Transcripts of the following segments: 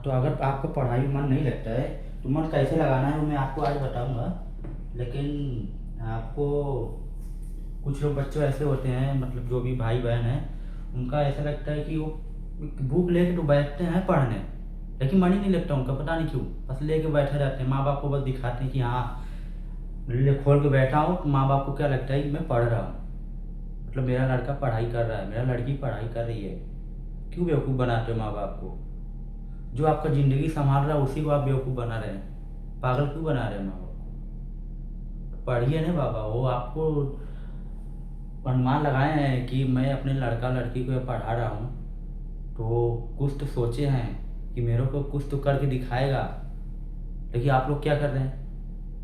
तो अगर आपका पढ़ाई में मन नहीं लगता है तो मन कैसे लगाना है वो मैं आपको आज बताऊंगा। लेकिन आपको कुछ लोग बच्चे ऐसे होते हैं, मतलब जो भी भाई बहन हैं, उनका ऐसा लगता है कि वो बुक लेके तो बैठते हैं पढ़ने, लेकिन मन ही नहीं लगता उनका, पता नहीं क्यों। बस लेके बैठे रहते हैं, माँ बाप को बस दिखाते हैं कि हाँ ले खोल के बैठा हूँ। तो माँ बाप को क्या लगता है कि मैं पढ़ रहा हूँ, मतलब मेरा लड़का पढ़ाई कर रहा है, मेरा लड़की पढ़ाई कर रही है। क्यों बेवकूफ़ बनाते हो माँ बाप को? जो आपका ज़िंदगी संभाल रहा है उसी को आप बेवकूफ़ बना रहे हैं। पागल क्यों बना रहे हैं माँ बाप को? पढ़िए ना बाबा, वो आपको अनुमान लगाए हैं कि मैं अपने लड़का लड़की को पढ़ा रहा हूँ, तो कुछ तो सोचे हैं कि मेरे को कुछ तो करके दिखाएगा। लेकिन आप लोग क्या कर रहे हैं?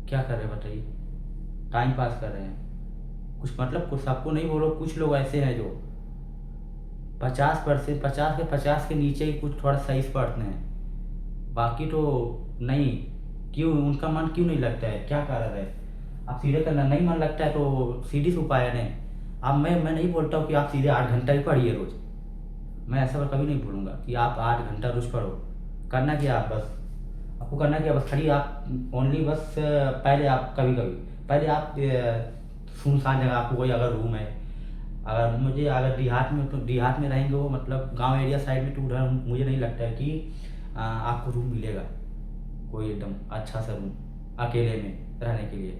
क्या कर रहे हैं बताइए? टाइम पास कर रहे हैं। कुछ मतलब कुछ सबको नहीं बोलो, कुछ लोग ऐसे हैं जो 50%, 50 के नीचे ही कुछ थोड़ा सही से पढ़ते हैं, बाकी तो नहीं। क्यों उनका मन क्यों नहीं लगता है? क्या कारण है? आप सीधे करना नहीं मन लगता है तो सीधी से उपाय है नहीं। अब मैं नहीं बोलता हूँ कि आप सीधे 8 घंटा ही पढ़िए रोज। मैं ऐसा कभी नहीं बोलूँगा कि आप 8 घंटा रोज पढ़ो। करना क्या आप बस, आपको करना क्या बस, खाली आप ओनली बस पहले आप कभी कभी पहले आप सुनसान जगह, आपको कोई अगर रूम है, अगर मुझे अगर देहात में, तो देहात में रहेंगे वो, मतलब गांव एरिया साइड में, तो उधर मुझे नहीं लगता है कि आपको रूम मिलेगा कोई एकदम अच्छा सा रूम अकेले में रहने के लिए।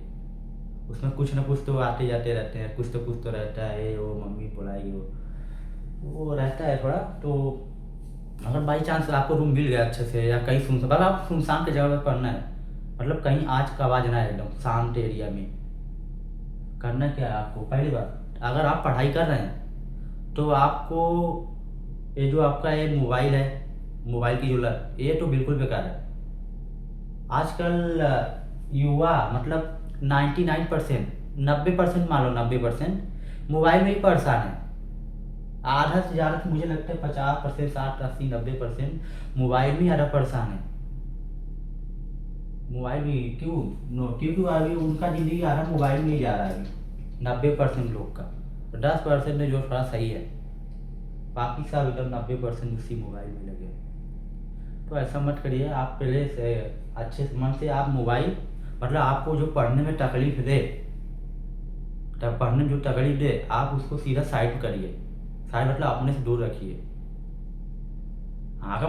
उसमें कुछ ना कुछ तो आते जाते रहते हैं, कुछ तो रहता है, वो मम्मी बुलाएगी, वो रहता है थोड़ा। तो अगर बाई चांस आपको रूम मिल गया अच्छे से, या कहीं सुन, बस आप सुनसान की जगह पर पढ़ना है, मतलब कहीं आज का आवाज़ ना है, एकदम शांत एरिया में। करना क्या है आपको? पहली बात, अगर आप पढ़ाई कर रहे हैं तो आपको ये जो आपका ये मोबाइल है, मोबाइल की जो लत, ये तो बिल्कुल बेकार है। आजकल युवा मतलब 99%, 90% मान लो, 90% मोबाइल में ही परेशान है। आधा से ज़्यादा तो मुझे लगता है 50%, 60, 80, 90% मोबाइल में ज़्यादा परेशान है। मोबाइल भी क्यों? क्योंकि अभी उनका ज़िंदगी आधा मोबाइल में ही जा रहा है अभी 90% लोग का। तो 10% है जो थोड़ा सही है, बाकी सब एकदम 90% उसी मोबाइल में लगे हैं। तो ऐसा मत करिए। आप पहले से अच्छे से मन से आप मोबाइल, मतलब आपको जो पढ़ने में तकलीफ दे, तब पढ़ने में जो तकलीफ दे आप उसको सीधा साइड करिए। साइड मतलब अपने से दूर रखिए। अगर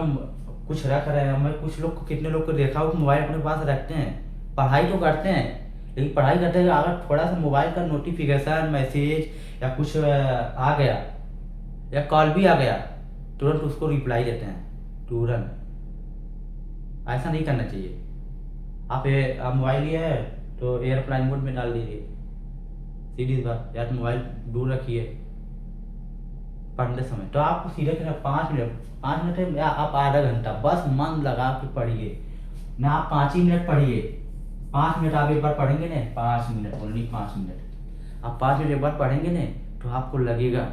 कुछ रख रहे हैं, मैं कुछ लोग को, कितने लोग को देखा हो मोबाइल अपने पास रखते हैं, पढ़ाई तो करते हैं, लेकिन पढ़ाई करते हैं अगर थोड़ा सा मोबाइल का नोटिफिकेशन मैसेज या कुछ आ गया, या कॉल भी आ गया, तुरंत उसको रिप्लाई देते हैं तुरंत। ऐसा नहीं करना चाहिए। आप मोबाइल लिए है तो एयरप्लेन मोड में डाल दीजिए, सीधी बात। या तो मोबाइल दूर रखिए पढ़ते समय। तो आपको सीधे करना 5 मिनट, 5 मिनट है या आप आधा घंटा बस मन लगा के पढ़िए ना। आप 5 ही मिनट पढ़िए, 5 मिनट आप एक बार पढ़ेंगे ना, 5 मिनट, ओनली 5 मिनट आप 5 मिनट एक बार पढ़ेंगे ना, तो आपको लगेगा।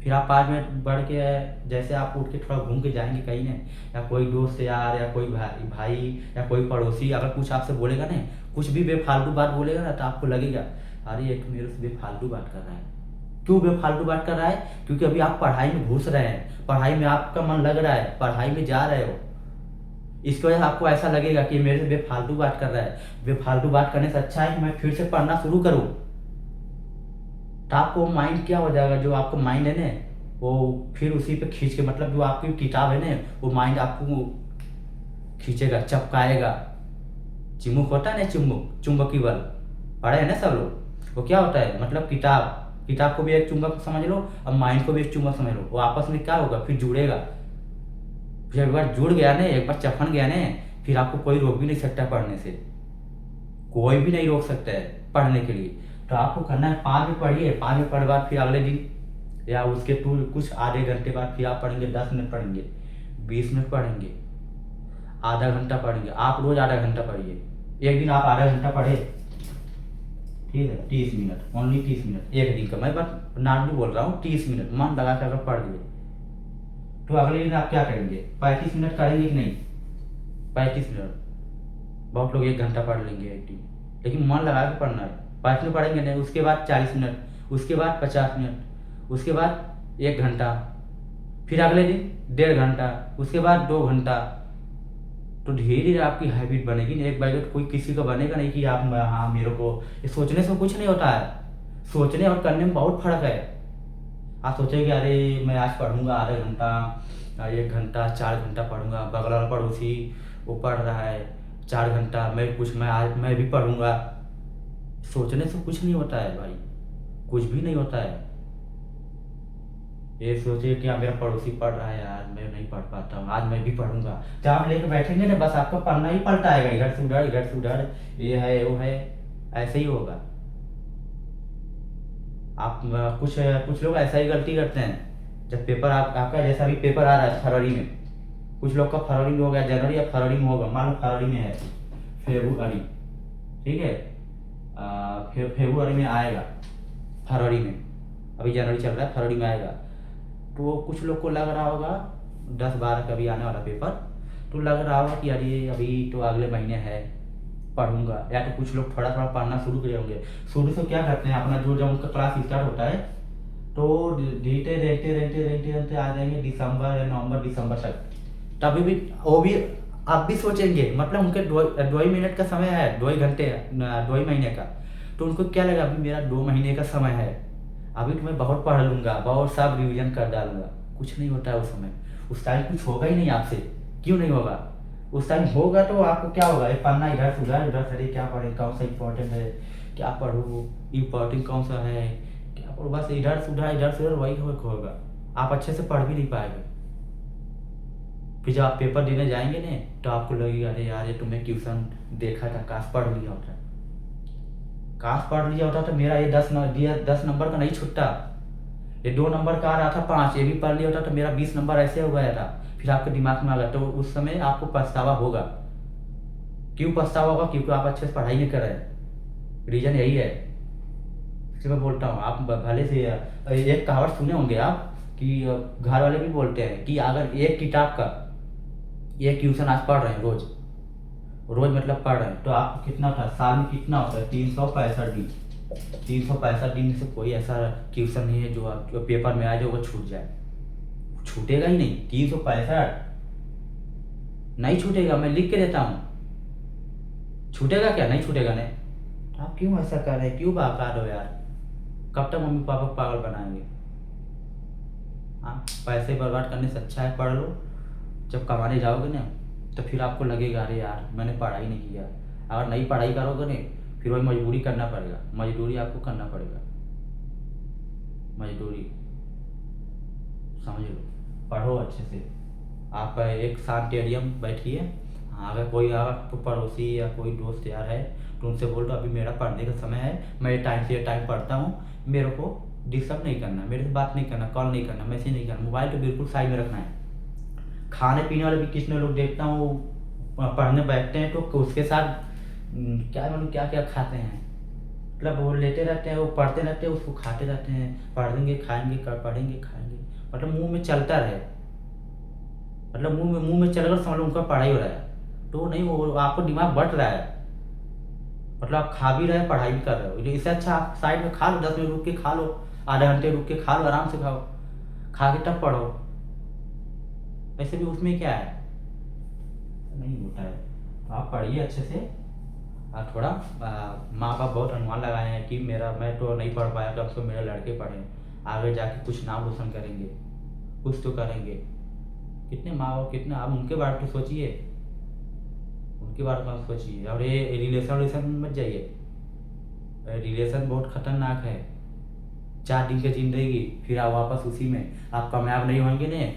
फिर आप 5 मिनट बढ़ के, जैसे आप उठ के थोड़ा घूम के जाएंगे कहीं ना, या कोई दोस्त यार, या कोई भाई या कोई पड़ोसी अगर कुछ आपसे बोलेगा ना, कुछ भी बेफालतू बात बोलेगा ना, तो आपको लगेगा अरे ये तो मेरे से बेफालतू बात कर रहा है। क्यों बेफालतू बात कर रहा है? क्योंकि अभी आप पढ़ाई में घुस रहे हैं, पढ़ाई में आपका मन लग रहा है, पढ़ाई में जा रहे हो, इसकी वजह से आपको ऐसा लगेगा कि मेरे से बेफालतू बात कर रहा है। बेफालतू बात करने से अच्छा है कि मैं फिर से पढ़ना शुरू करूँ। तो आपको माइंड क्या हो जाएगा, जो आपको माइंड है ना, वो फिर उसी पे खींच के, मतलब जो आपकी किताब है ना, वो माइंड आपको खींचेगा, चपकाएगा। चिमुक होता है ना, चुंबकी बल, पढ़े हैं ना सब लोग। वो क्या होता है, मतलब किताब को भी एक चुंबक समझ लो और माइंड को भी एक चुंबक समझ लो। वो आपस में क्या होगा, फिर जुड़ेगा। फिर एक बार जुड़ गया ना, एक बार चफन गया ना, फिर आपको कोई रोक भी नहीं सकता पढ़ने से। कोई भी नहीं रोक सकता है पढ़ने के लिए। तो आपको करना है 5 मिनट पढ़िए, 5 मिनट पढ़ने बाद फिर अगले दिन या उसके कुछ आधे घंटे बाद फिर आप पढ़ेंगे, 10 मिनट पढ़ेंगे, 20 मिनट पढ़ेंगे, आधा घंटा पढ़ेंगे। आप रोज आधा घंटा पढ़िए। एक दिन आप आधा घंटा पढ़े, ठीक है, 30 मिनट, ओनली 30 मिनट एक दिन का, मैं बस नॉर्मली बोल रहा हूँ। 30 मिनट मन लगा कर अगर पढ़ लिए, तो अगले दिन आप क्या करेंगे? 35 मिनट करेंगे कि नहीं? 35 मिनट, बहुत लोग 1 घंटा पढ़ लेंगे एक दिन, लेकिन मन लगा के पढ़ना है। 5 मिनट पढ़ेंगे नहीं, उसके बाद 40 मिनट, उसके बाद 50 मिनट, उसके बाद 1 घंटा, फिर अगले दिन 1.5 घंटा, उसके बाद 2 घंटा, तो धीरे धीरे आपकी हैबिट बनेगी ना, एक बार तो कोई किसी का बनेगा नहीं कि आप हाँ मेरे को, ये सोचने से कुछ नहीं होता है, सोचने और करने में बहुत फर्क है। आप सोचेंगे अरे मैं आज पढ़ूंगा आधा घंटा, 1 घंटा, 4 घंटा पढ़ूंगा, बगल वाला पड़ोसी वो पढ़ रहा है 4 घंटा, मैं आज मैं भी पढ़ूंगा। सोचने से कुछ नहीं होता है भाई, कुछ भी नहीं होता है। ये सोचिए कि हाँ मेरा पड़ोसी पढ़ रहा है यार, मैं नहीं पढ़ पाता हूँ, आज मैं भी पढ़ूंगा। जब आप लेके बैठेंगे ना, बस आपका पढ़ना ही पलटा आएगा, इधर से उधर, इधर से उधर, ये है वो है, ऐसे ही होगा। आप कुछ कुछ लोग ऐसा ही गलती करते हैं। जब पेपर आपका जैसा भी पेपर आ रहा है फरवरी में, कुछ लोग का फरवरी में हो गया, जनवरी या फरवरी में होगा, मान लो फरवरी में है, फेब्रुअरी, ठीक है, फिर फेब्रुअरी में आएगा, फरवरी में, अभी जनवरी चल रहा है, फरवरी में आएगा। तो कुछ लोग को लग रहा होगा 10-12 का भी आने वाला पेपर, तो लग रहा होगा कि अरे अभी तो अगले महीने है, पढ़ूंगा। या तो कुछ लोग थोड़ा थोड़ा पढ़ना शुरू करे होंगे। शुरू से क्या करते हैं, अपना जो जब उनका क्लास स्टार्ट होता है तो धीरे रहते रहते रहते रहते आ जाएंगे दिसंबर या नवंबर दिसंबर तक, तभी भी वो भी आप भी सोचेंगे, मतलब उनके 2 ही मिनट का समय है, 2 ही घंटे, 2 ही महीने का, तो उनको क्या लगा अभी मेरा 2 महीने का समय है, अभी तो मैं बहुत पढ़ लूंगा, बहुत सब रिवीजन कर डालूंगा। कुछ नहीं होता है उस समय, उस टाइम कुछ होगा ही नहीं आपसे। क्यों नहीं होगा? उस टाइम होगा तो आपको क्या होगा, एक पन्ना इधर से उधर, उधर से अरे क्या पढ़े, कौन सा इंपॉर्टेंट है, क्या पढ़ूँ, इम्पोर्टेंट कौन सा है, क्या पढ़ूँ, बस इधर से उधर, इधर से उधर, वही होगा। आप अच्छे से पढ़ भी नहीं पाएंगे। फिर जब आप पेपर देने जाएंगे ना, तो आपको लगेगा अरे यार ये तो मैं ट्यूशन देखा था, काश पढ़ लिया होता, काश पढ़ लिया होता तो मेरा ये 10 नंबर का नहीं छुटता, ये 2 नंबर का आ रहा था 5, ये भी पढ़ लिया होता तो मेरा 20 नंबर ऐसे हो गया था। फिर आपके दिमाग में आ गया, तो उस समय आपको पछतावा होगा। क्यों पछतावा होगा? क्योंकि आप अच्छे से पढ़ाई नहीं कर रहे हैं। रीजन यही है। इसलिए मैं बोलता हूँ, आप भले से एक कहावत सुने होंगे आप कि घर वाले भी बोलते हैं कि अगर एक किताब का एक ट्यूशन आज पढ़ रहे हैं, रोज रोज मतलब पढ़ रहे हैं, तो आपको कितना था, साल में कितना होता है, 365 दिन। 365 दिन से कोई ऐसा ट्यूशन नहीं है जो पेपर में आ जाए वो छूट जाए, छूटेगा ही नहीं। 365 नहीं छूटेगा, मैं लिख के देता हूँ। छूटेगा क्या? नहीं छूटेगा। नहीं तो आप क्यों ऐसा कर रहे हैं, क्यों बाकार हो यार? कब तक मम्मी पापा पागल बनाएंगे? हाँ, पैसे बर्बाद करने से अच्छा है पढ़ लो। जब कमाने जाओगे ना, तो फिर आपको लगेगा अरे यार मैंने पढ़ाई नहीं किया। अगर नहीं पढ़ाई करोगे ना, फिर वही मजबूरी करना पड़ेगा, मजदूरी आपको करना पड़ेगा, मजदूरी, समझ लो। पढ़ो अच्छे से। आप एक शांत एरियम बैठिए। हाँ, अगर कोई अगर पड़ोसी या कोई दोस्त यार है तो उनसे बोल दो अभी मेरा पढ़ने का समय है, मैं ये टाइम से ये टाइम पढ़ता हूँ, मेरे को डिस्टर्ब नहीं करना, मेरे से बात नहीं करना, कॉल नहीं करना, मैसेज नहीं करना, मोबाइल तो बिल्कुल साइड में रखना है। खाने पीने वाले भी कितने लोग देखता हूँ पढ़ने बैठते हैं तो उसके साथ क्या मालूम क्या क्या खाते हैं, मतलब वो लेते रहते हैं, वो पढ़ते रहते हैं, उसको खाते रहते हैं, पढ़ेंगे खाएंगे, पढ़ेंगे खाएंगे, मतलब मुंह में चलता रहे, मतलब मुंह में चल कर समझ लो उनका पढ़ाई हो रहा है। तो नहीं, वो आपको दिमाग बट रहा है, मतलब आप खा भी रहे हैं पढ़ाई भी कर रहे हो। इससे अच्छा आप साइड में खा लो, 10 मिनट रुक के खा लो, आधा घंटे रुक के खा लो, आराम से खाओ, खा के तब पढ़ो। वैसे भी उसमें क्या है, नहीं होता है। तो आप पढ़िए अच्छे से। थोड़ा माँ बाप बहुत अनुमान लगाए हैं कि मैं तो नहीं पढ़ पाया, कब तो मेरे लड़के पढ़े, आगे जाके कुछ नाम रोशन करेंगे, कुछ तो करेंगे। कितने माँ बाप, कितने, आप उनके बारे में तो सोचिए, उनके बारे में सोचिए। और ये रिलेशन में मत जाइए, रिलेशन बहुत खतरनाक है। 4 दिन की जिंदगी, फिर आप वापस उसी में, आप कामयाब नहीं होंगे ना,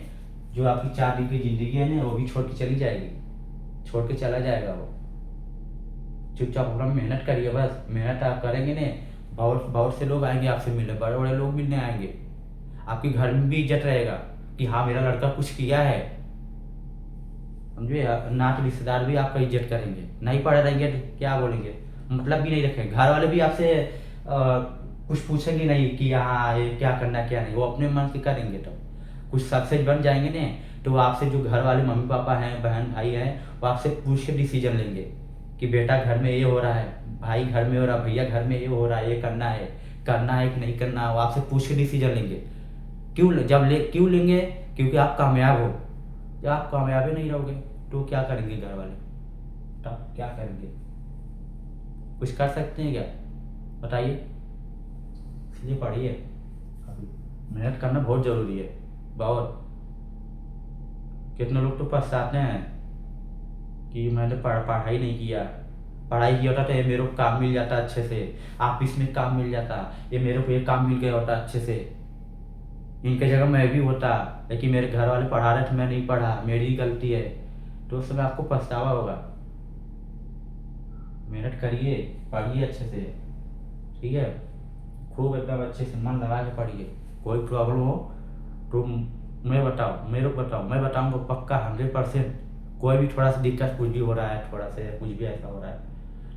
जो आपकी 4 दिन की जिंदगी है ना वो भी छोड़ के चली जाएगी, छोड़ के चला जाएगा वो। चुपचाप अपना मेहनत करिए, बस मेहनत आप करेंगे ना, बहुत बहुत से लोग आएंगे आपसे मिलने, बड़े बड़े लोग मिलने आएंगे, आपके घर में भी इज्जत रहेगा कि हाँ मेरा लड़का कुछ किया है, समझे। ना तो रिश्तेदार भी आपका इज्जत करेंगे, नहीं पढ़े रहेंगे तो क्या बोलेंगे, मतलब भी नहीं रखेंगे। घर वाले भी आपसे कुछ पूछेंगे नहीं कि हाँ ये क्या करना क्या नहीं, वो अपने मन से करेंगे। तो कुछ सक्सेस बन जाएंगे ना, तो वो आपसे, जो घर वाले मम्मी पापा हैं, बहन भाई हैं, वो आपसे पूछ के डिसीजन लेंगे कि बेटा घर में ये हो रहा है, भाई घर में हो रहा है, भैया घर में ये हो रहा है, ये करना है कि नहीं करना, वो आपसे पूछ के डिसीजन लेंगे। क्यों लेंगे? क्योंकि आप कामयाब हो। जब आप कामयाब ही नहीं रहोगे तो क्या करेंगे घर वाले? बताओ क्या करेंगे? कुछ कर सकते हैं क्या? बताइए। इसलिए पढ़िए, अभी मेहनत करना बहुत ज़रूरी है, बहुत। कितने लोग तो पछताते हैं कि मैंने पढ़ाई नहीं किया। पढ़ाई किया होता तो ये मेरे को काम मिल जाता अच्छे से, ऑफिस में काम मिल जाता, ये मेरे को ये काम मिल गया होता अच्छे से, इनके जगह मैं भी होता। लेकिन मेरे घर वाले पढ़ा रहे थे, मैं नहीं पढ़ा, मेरी ही गलती है। तो उस समय आपको पछतावा होगा। मेहनत करिए, पढ़िए अच्छे से, ठीक है? खूब एकदम अच्छे से मन लगा के पढ़िए। कोई प्रॉब्लम हो तो मैं बताओ, मेरे को बताओ, मैं बताऊंगा पक्का 100%। कोई भी थोड़ा सा दिक्कत कुछ भी हो रहा है, थोड़ा सा कुछ भी ऐसा हो रहा है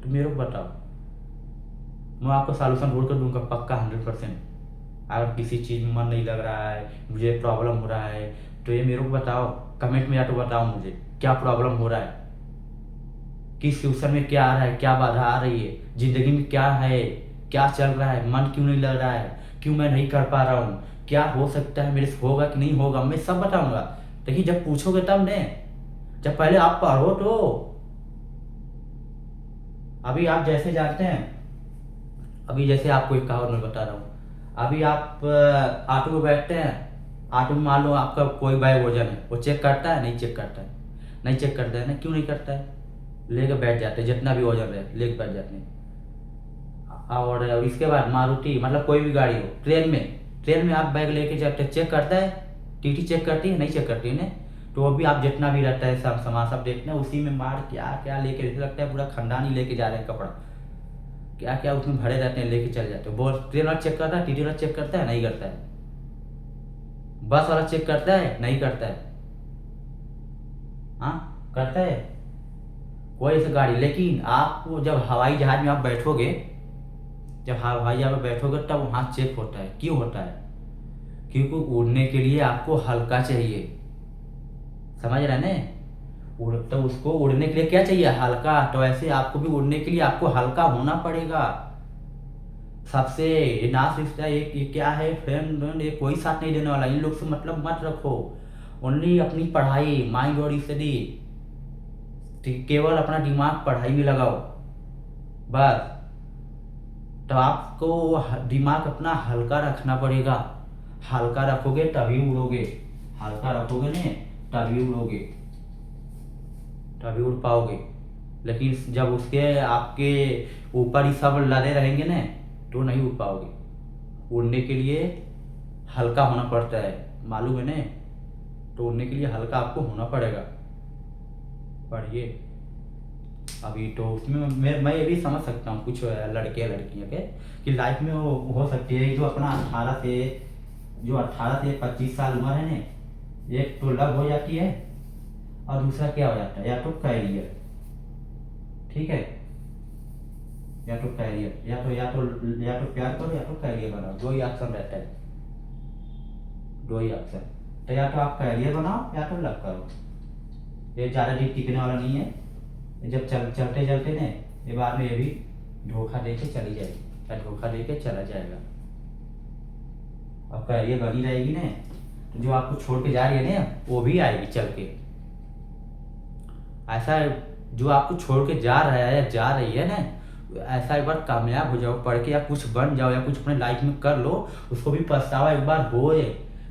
तो मेरे को बताओ, मैं आपको सॉल्यूशन ढूंढ कर दूंगा पक्का 100%। अगर किसी चीज़ में मन नहीं लग रहा है, मुझे प्रॉब्लम हो रहा है, तो ये मेरे को बताओ, कमेंट में या तो बताओ मुझे क्या प्रॉब्लम हो रहा है, किस फ्यूचर में क्या आ रहा है, क्या बाधा आ रही है, ज़िंदगी में क्या है, क्या चल रहा है, मन क्यों नहीं लग रहा है, क्यों मैं नहीं कर पा रहा हूँ, क्या हो सकता है मेरे से, होगा कि नहीं होगा, मैं सब बताऊंगा। देखिए जब पूछोगे तब ने, जब पहले आप पढ़ो तो। अभी आप जैसे जानते हैं, अभी जैसे आपको एक कहावत मैं बता रहा हूँ। अभी आप ऑटो में बैठते हैं, ऑटो में मान लो आपका कोई बैग वजन है, वो चेक करता है? नहीं चेक करता है। नहीं चेक करता है ना, क्यों नहीं करता है? लेके बैठ जाते हैं, जितना भी वजन रहे लेके बैठ जाते हैं। और इसके बाद मारुति, मतलब कोई भी गाड़ी हो, ट्रेन में आप बैग लेके जाते, चेक करता है? टीटी चेक करती है? नहीं चेक करती है ना। तो अभी आप जितना भी रहता है सब सामान सब देखते हैं, उसी में मार क्या क्या लेके, जैसे लगता है पूरा खानदान ही लेके जा रहे हैं कपड़ा, क्या क्या उसमें भरे रहते हैं, लेके चले जाते हैं। बोल ट्रेन वाला चेक करता है? टीटी वाला चेक करता है? नहीं करता है। बस वाला चेक करता है? नहीं करता है। हाँ करता है कोई ऐसी गाड़ी। लेकिन आपको जब हवाई जहाज में आप बैठोगे, जब हवाई जहाज में बैठोगे तब वहाँ चेक होता है। क्यों होता है? क्योंकि उड़ने के लिए आपको हल्का चाहिए, समझ रहे हैं ना? तो उसको उड़ने के लिए क्या चाहिए? हल्का। तो ऐसे आपको भी उड़ने के लिए आपको हल्का होना पड़ेगा। सबसे नाश रिश्ता ये क्या है फ्रेंड, ये कोई साथ नहीं देने वाला। इन लोग से मतलब मत रखो। ओनली अपनी पढ़ाई, माइंड और स्टडी, केवल अपना दिमाग पढ़ाई में लगाओ बस। तो आपको दिमाग अपना हल्का रखना पड़ेगा। हल्का रखोगे तभी उड़ोगे, हल्का रखोगे ना तभी उड़ोगे, तभी उड़ पाओगे। लेकिन जब उसके आपके ऊपर ही सब लदे रहेंगे ना, तो नहीं उड़ पाओगे। उड़ने के लिए हल्का होना पड़ता है, मालूम है ना? तो उड़ने के लिए हल्का आपको होना पड़ेगा। पढ़िए अभी तो उसमें मैं ये भी समझ सकता हूँ कुछ लड़के लड़कियों के, कि लाइफ में वो हो सकती है जो अपना 18 से 25 साल उम्र है ना, एक तो लव हो जाती है और दूसरा क्या हो जाता है, या तो कैरियर, ठीक है? या तो कैरियर, या तो प्यार करो या तो कैरियर बनाओ, दो ही ऑप्शन रहता है, दो ही ऑप्शन। तो या तो आप कैरियर बनाओ या तो लव करो। ये ज़्यादा दिन टिकने वाला नहीं है। जब चलते चलते ना, ये बाद में ये भी धोखा दे के चली जाएगी या धोखा दे के चला जाएगा। और कैरियर बनी रहेगी ना, तो जो आपको छोड़ के जा रही है ना, वो भी आएगी चल के। ऐसा जो आपको छोड़ के जा रहा है या जा रही है ना, ऐसा एक बार कामयाब हो जाओ पढ़ के, या कुछ बन जाओ, या कुछ अपने लाइफ में कर लो, उसको भी पछतावा एक बार होए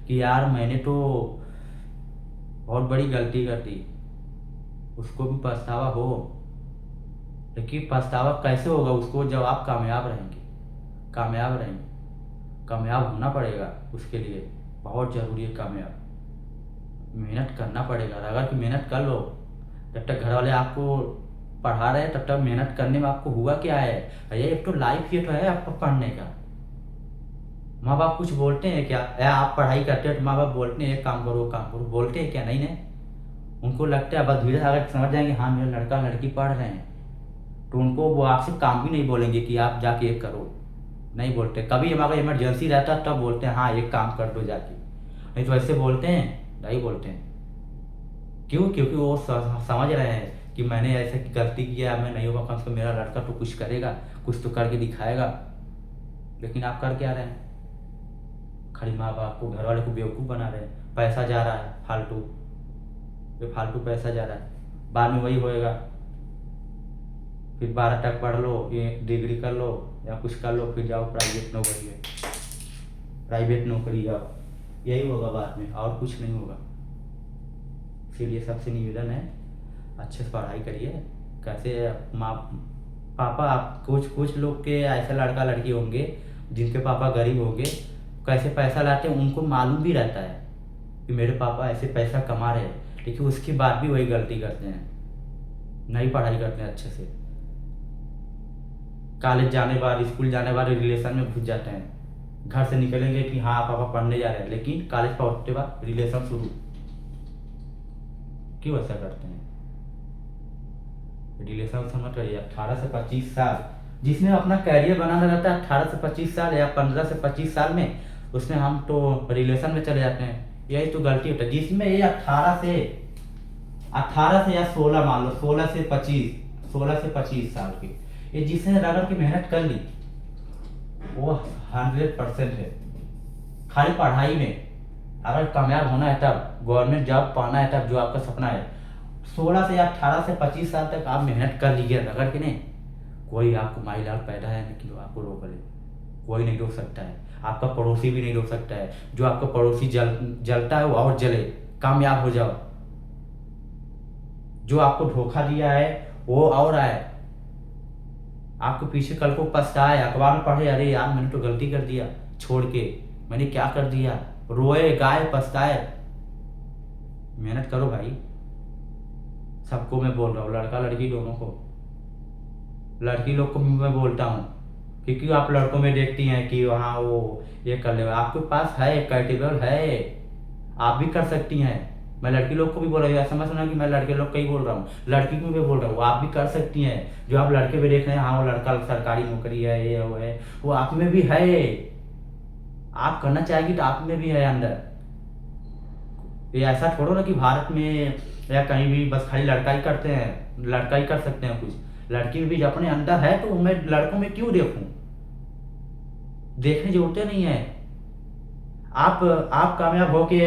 कि यार मैंने तो बहुत बड़ी गलती कर दी, उसको भी पछतावा हो। लेकिन पछतावा कैसे होगा उसको, जब आप कामयाब रहेंगे, कामयाब रहेंगे। कामयाब होना पड़ेगा, उसके लिए बहुत ज़रूरी है कामयाब। मेहनत करना पड़ेगा। अगर कि मेहनत कर लो, जब तक घर वाले आपको पढ़ा रहे हैं तब तक मेहनत करने में आपको हुआ क्या है? ये एक तो लाइफ ये तो है आपको पढ़ने का। माँ बाप कुछ बोलते हैं क्या? या आप पढ़ाई करते हो तो माँ बाप बोलते हैं काम करो काम करो, बोलते हैं क्या? नहीं ना। उनको लगता है बस धीरे अगर समझ जाएंगे हाँ मेरा लड़का लड़की पढ़ रहे हैं, तो उनको वो आपसे काम भी नहीं बोलेंगे कि आप जाके ये करो, नहीं बोलते। कभी हमारा इमरजेंसी रहता है तब बोलते हैं हाँ ये काम कर दो जाके, नहीं तो ऐसे बोलते हैं? नहीं बोलते हैं। क्यों? क्योंकि वो समझ रहे हैं कि मैंने ऐसे गलती किया, मैं नहीं होगा, कम से कम मेरा लड़का तो कुछ करेगा, कुछ तो करके दिखाएगा। लेकिन आप कर क्या रहे हैं? खाली माँ बाप को, घर वाले को बेवकूफ़ बना रहे हैं। पैसा जा रहा है फालतू, ये फालतू पैसा जा रहा है। बाद में वही होएगा। फिर 12 तक पढ़ लो, ये डिग्री कर लो या कुछ कर लो, फिर जाओ प्राइवेट नौकरी में, प्राइवेट नौकरी जाओ, यही होगा बाद में, और कुछ नहीं होगा। इसीलिए सबसे निवेदन है, अच्छे से पढ़ाई करिए। कैसे माँ पापा, आप कुछ कुछ लोग के ऐसा लड़का लड़की होंगे जिनके पापा गरीब होंगे, कैसे पैसा लाते हैं उनको मालूम भी रहता है कि मेरे पापा ऐसे पैसा कमा रहे हैं, लेकिन उसके बाद भी वही गलती करते हैं, नहीं पढ़ाई करते हैं अच्छे से। कॉलेज जाने बाद, स्कूल जाने बाद रिलेशन में घुस जाते हैं। घर से निकलेंगे कि हाँ पापा पढ़ने जा रहे हैं, लेकिन कॉलेज पहुंचते बाद रिलेशन शुरू। क्यों ऐसा करते हैं? रिलेशन समझ करिए। 18 से 25 साल जिसमें अपना कैरियर बनाना रहता है, 18 से 25 साल या 15 से 25 साल में, उसमें हम तो रिलेशन में चले जाते हैं। यही तो गलती होता है। जिसमें ये 18 से या 16, मान लो 16 से 25 साल के, ये जिसने रगड़ की मेहनत कर ली वो 100% है। खाली पढ़ाई में अगर कामयाब होना है तब, गवर्नमेंट जॉब पाना है तब, जो आपका सपना है, 16 से या 18 से 25 साल तक आप मेहनत कर लीजिए रगड़ के। नहीं, कोई आपको माई लाल पैदा है लेकिन आपको रोक ले, कोई नहीं रोक सकता है। आपका पड़ोसी भी नहीं रोक सकता है। जो आपका पड़ोसी जलता है वो और जले, कामयाब हो जाओ। जो आपको धोखा दिया है वो और आए, आपको पीछे कल को पछताए, अखबार में पढ़े, अरे यार मैंने तो गलती कर दिया, छोड़ के मैंने क्या कर दिया, रोए गाए पछताए। मेहनत करो भाई। सबको मैं बोल रहा हूँ, लड़का लड़की दोनों को। लड़की लोग को भी मैं बोलता हूँ, क्योंकि आप लड़कों में देखती हैं कि वहाँ वो ये कर ले, आपके पास है, कैपेबल है, आप भी कर सकती हैं। मैं लड़की लोग को भी बोल रहा हूँ, ऐसा मत सुना कि मैं लड़के लोग का ही बोल रहा हूँ, लड़की को भी बोल रहा हूँ, आप भी कर सकती हैं। जो आप लड़के में देख रहे हैं, हाँ वो लड़का सरकारी नौकरी है, ये वो है, वो आप में भी है। आप करना चाहेंगे तो आप में भी है अंदर। ये ऐसा छोड़ो ना कि भारत में या कहीं भी बस खाली लड़का ही करते हैं, लड़का ही कर सकते हैं कुछ। लड़की भी अपने अंदर है, तो मैं लड़कों में क्यों देखूं? देखने जरूरत नहीं है। आप कामयाब हो के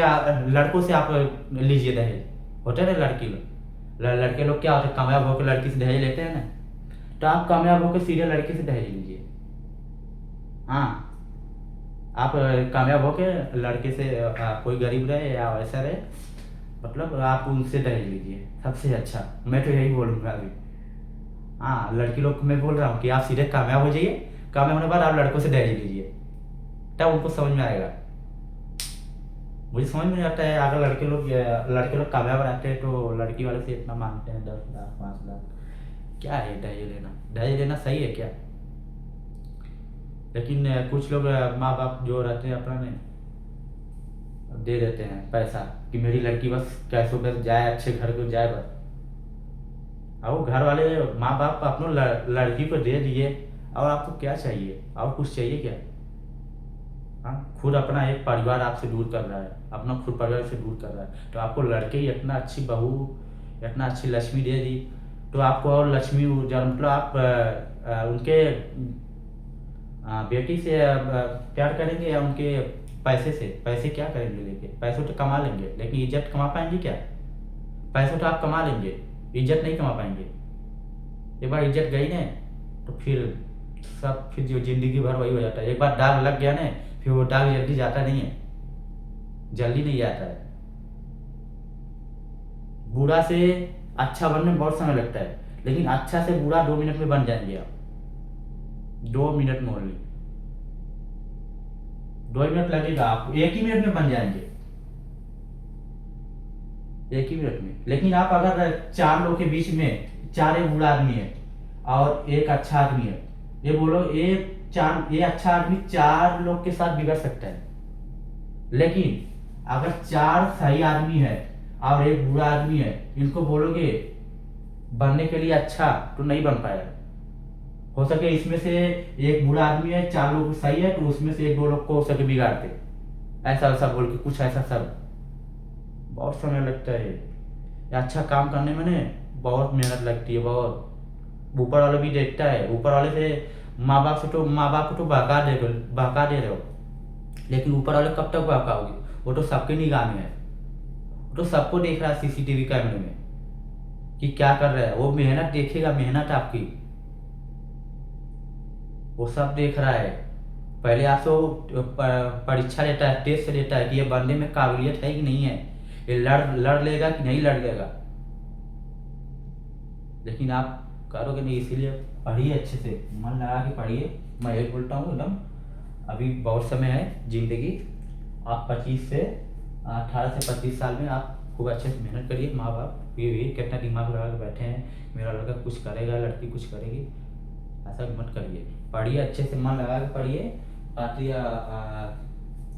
लड़कों से आप लीजिए दहेज, होते हैं ना लड़की लोग, लड़के लोग क्या होते हैं, कामयाब होकर लड़की से दहेज लेते हैं ना, तो आप कामयाब होकर सीधे लड़की से दहेज लीजिए। हाँ, आप कामयाब होके लड़के से, कोई गरीब रहे या वैसा रहे, मतलब आप उनसे दहेज लीजिए, सबसे अच्छा। मैं तो यही बोलूँगा अभी। हाँ, लड़की लोग को मैं बोल रहा हूँ कि आप सीधे कामयाब हो जाइए, कामयाब होने के बाद आप लड़कों से दहेज लीजिए, तब उनको समझ में आएगा। मुझे समझ में नहीं आता है, अगर लड़के लोग कामयाब रहते हैं तो लड़की वाले से इतना मांगते हैं, 10 लाख 5 लाख, क्या है दहेज लेना? दहेज लेना सही है क्या? लेकिन कुछ लोग माँ बाप जो रहते हैं अपना ने दे देते हैं पैसा कि मेरी लड़की बस कैसे बस जाए, अच्छे घर को जाए बस। और घर वाले माँ बाप अपनों लड़की को दे दिए, और आपको क्या चाहिए? और कुछ चाहिए क्या? हाँ, खुद अपना एक परिवार आपसे दूर कर रहा है, अपना खुद परिवार से दूर कर रहा है, तो आपको लड़के ही इतना अच्छी बहू, इतना अच्छी लक्ष्मी दे दी, तो आपको और लक्ष्मी मतलब आप उनके बेटी से प्यार करेंगे या उनके पैसे से? पैसे क्या करेंगे लेके? पैसे तो कमा लेंगे, लेकिन इज्जत कमा पाएंगे क्या? पैसे तो आप कमा लेंगे, इज्जत नहीं कमा पाएंगे। एक बार इज्जत गई ना, तो फिर जो जिंदगी भर वही हो जाता है। एक बार दाग लग गया ना, फिर वो दाग जल्दी जाता नहीं है, जल्दी नहीं जाता है। बुरा से अच्छा बनने में बहुत समय लगता है, लेकिन अच्छा से बुरा 2 मिनट में बन जाएंगे आप। 2 मिनट में ओनली, 2 मिनट लगेगा आपको, 1 ही मिनट में बन जाएंगे, 1 ही मिनट में। लेकिन आप अगर 4 लोग के बीच में 4 एक बुरा आदमी है और एक अच्छा आदमी है, ये बोलो ये अच्छा आदमी 4 लोग के साथ बिगड़ सकता है, लेकिन अगर 4 सही आदमी है और एक बुरा आदमी है, इनको बोलोगे बनने के लिए अच्छा, तो नहीं बन पाएगा। हो सके इसमें से एक बुरा आदमी है, 4 लोग सही है, तो उसमें से 1-2 लोग को हो सके बिगाड़ते, ऐसा वैसा बोल के कुछ ऐसा सब। बहुत समय लगता है ये अच्छा काम करने में, ने बहुत मेहनत लगती है, बहुत। ऊपर वाले भी देखता है, ऊपर वाले से माँ बाप को तो बहका दे रहे हो, लेकिन ऊपर वाले कब तक बहकाओगे? वो तो सबके निगाह में है, वो तो सबको देख रहा है सीसीटीवी कैमरे में कि क्या कर रहे हैं, वो मेहनत देखेगा, मेहनत आपकी, वो सब देख रहा है। पहले आपसे वो परीक्षा लेता है, टेस्ट लेता है कि ये बंदे में काबिलियत है कि नहीं है, ये लड़ लड़ लेगा कि नहीं लड़ लेगा। लेकिन आप करोगे नहीं, इसीलिए पढ़िए, अच्छे से मन लगा के पढ़िए। मैं यही बोलता हूँ एकदम, अभी बहुत समय है जिंदगी। आप 18 से 25 साल में आप खूब अच्छे से मेहनत करिए। माँ बाप ये कितना दिमाग लगा के बैठे हैं, मेरा लड़का कुछ करेगा, लड़की कुछ करेगी, ऐसा मत करिए। पढ़िए, अच्छे से मन लगा के पढ़िए। ताकि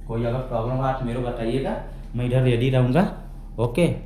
कोई अगर प्रॉब्लम हो आप मेरे को बताइएगा, मैं इधर रेडी रहूँगा। ओके।